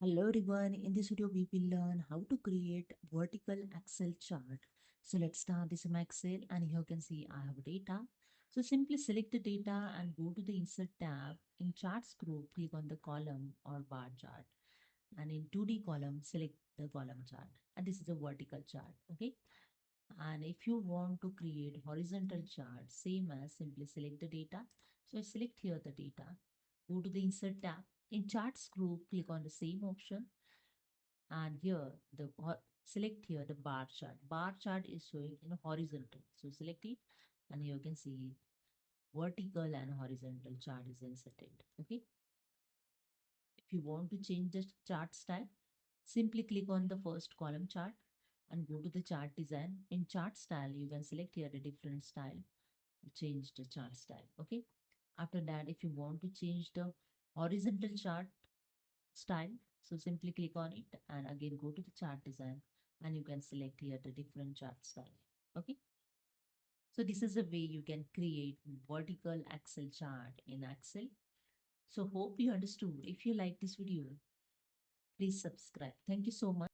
Hello everyone, in this video we will learn how to create vertical Excel chart. So let's start this in Excel and here you can see I have data. So simply select the data and go to the insert tab. In charts group, click on the column or bar chart and in 2D column, select the column chart and this is a vertical chart. Okay. And if you want to create horizontal chart, same as simply select the data. So I select here the data, go to the insert tab. In charts group, click on the same option and here select here the bar chart. Bar chart is showing in a horizontal. So select it and you can see vertical and horizontal chart is inserted. Okay. If you want to change the chart style, simply click on the first column chart and go to the chart design. In chart style, you can select here a different style to change the chart style. Okay. After that, if you want to change the horizontal chart style, so simply click on it and again go to the chart design and you can select here the different chart style. Okay. So this is a way you can create vertical Excel chart in Excel. So hope you understood. If you like this video, please subscribe. Thank you so much.